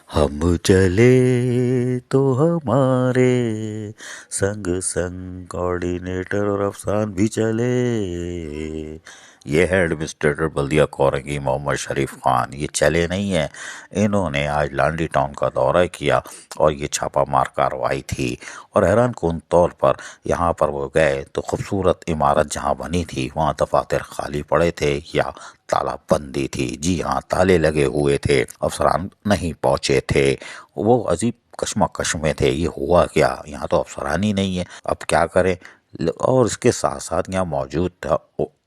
ہم چلے تو ہمارے سنگ سنگ کوآرڈینیٹر اور افسان بھی چلے. یہ ہے ایڈمنسٹریٹر بلدیہ کورنگی محمد شریف خان. یہ چلے نہیں ہیں، انہوں نے آج لانڈی ٹاؤن کا دورہ کیا اور یہ چھاپا مار کارروائی تھی. اور حیران کن طور پر یہاں پر وہ گئے تو خوبصورت عمارت جہاں بنی تھی وہاں دفاتر خالی پڑے تھے یا تالا بندی تھی. جی ہاں، تالے لگے ہوئے تھے، افسران نہیں پہنچے تھے. وہ عجیب کشمکش میں تھے، یہ ہوا کیا، یہاں تو افسران ہی نہیں ہے، اب کیا کریں. اور اس کے ساتھ ساتھ یہاں موجود تھا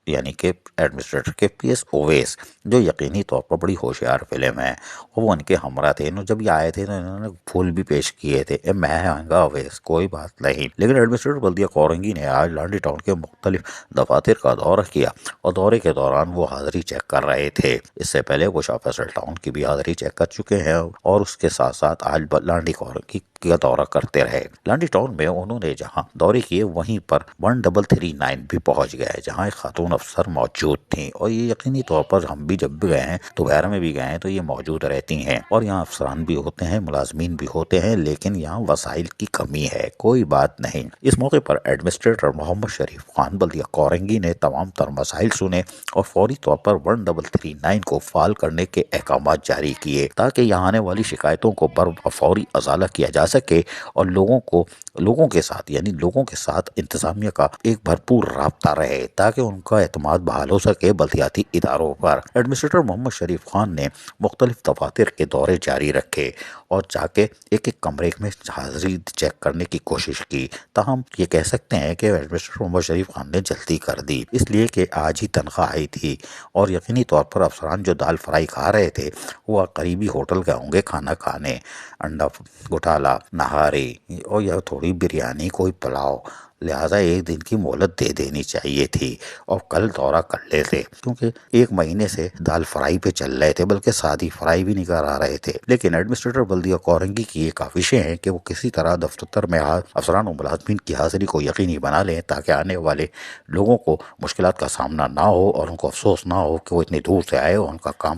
یعنی کہ ایڈمنسٹریٹر کے پی ایس اویس، جو یقینی طور پر بڑی ہوشیار فلم ہے. وہ ان کے ہمراہ تھے. انہوں جب یہ آئے تھے تو انہوں نے پھول بھی پیش کیے تھے. میں آئیں گا اویس، کوئی بات نہیں. لیکن ایڈمنسٹریٹر بلدیہ کورنگی نے آج لانڈی ٹاؤن کے مختلف دفاتر کا دورہ کیا اور دورے کے دوران وہ حاضری چیک کر رہے تھے. اس سے پہلے وہ شاہ فیصل ٹاؤن کی بھی حاضری چیک کر چکے ہیں اور اس کے ساتھ ساتھ آج لانڈی کورنگی کا دورہ کرتے رہے. لانڈی ٹاؤن میں انہوں نے جہاں دورے کیے وہیں پر 1339 بھی پہنچ گئے جہاں ایک خاتون افسر موجود تھیں. اور یہ یقینی طور پر ہم بھی جب بھی گئے ہیں تو غیر میں بھی گئے ہیں تو یہ موجود رہتی ہیں. اور یہاں افسران بھی ہوتے ہیں، ملازمین بھی ہوتے ہیں، لیکن یہاں وسائل کی کمی ہے، کوئی بات نہیں. اس موقع پر ایڈمنسٹریٹر محمد شریف خان بلدیہ کورنگی نے تمام تر مسائل سنے اور فوری طور پر 1339 کو فعال کرنے کے احکامات جاری کیے تاکہ یہاں آنے والی شکایتوں کو فوری ازالہ کیا جا سکے اور لوگوں کے ساتھ انتظامیہ کا ایک بھرپور رابطہ رہے تاکہ ان کا اعتماد بحال ہو سکے بلدیاتی اداروں پر. ایڈمنسٹریٹر محمد شریف خان نے مختلف دفاتر کے دورے جاری رکھے اور جا کے ایک ایک کمرے میں حاضری چیک کرنے کی کوشش کی. تاہم یہ کہہ سکتے ہیں کہ ایڈمنسٹریٹر محمد شریف خان نے جلدی کر دی، اس لیے کہ آج ہی تنخواہ آئی تھی اور یقینی طور پر افسران جو دال فرائی کھا رہے تھے وہ قریبی ہوٹل گئے ہوں گے کھانا کھانے، انڈا گٹالا، نہاری اور یا تھوڑی بریانی، کوئی پلاؤ. لہٰذا ایک دن کی مہلت دے دینی چاہیے تھی اور کل دورہ کر لیتے، کیونکہ ایک مہینے سے دال فرائی پہ چل رہے تھے، بلکہ سادی فرائی بھی نہیں کرا رہے تھے. لیکن ایڈمنسٹریٹر بلدیہ کورنگی کی یہ کاوشیں ہیں کہ وہ کسی طرح دفتر میں افسران و ملازمین کی حاضری کو یقینی بنا لیں تاکہ آنے والے لوگوں کو مشکلات کا سامنا نہ ہو اور ان کو افسوس نہ ہو کہ وہ اتنی دور سے آئے اور ان کا کام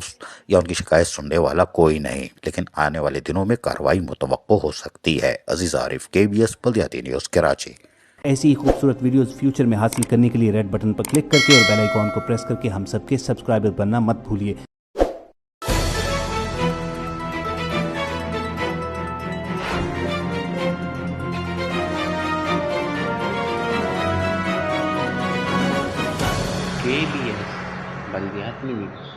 یا ان کی شکایت سننے والا کوئی نہیں. لیکن آنے والے دنوں میں کارروائی متوقع ہو سکتی ہے. عزیز عارف، KBS بلدیاتی نیوز، کراچی. ایسی ہی خوبصورت ویڈیوز فیوچر میں حاصل کرنے کے لیے ریڈ بٹن پر کلک کر کے اور بیل آئیکن کو پریس کر کے ہم سب کے سبسکرائبر بننا مت بھولیے. KBS بلدیاتی نیوز.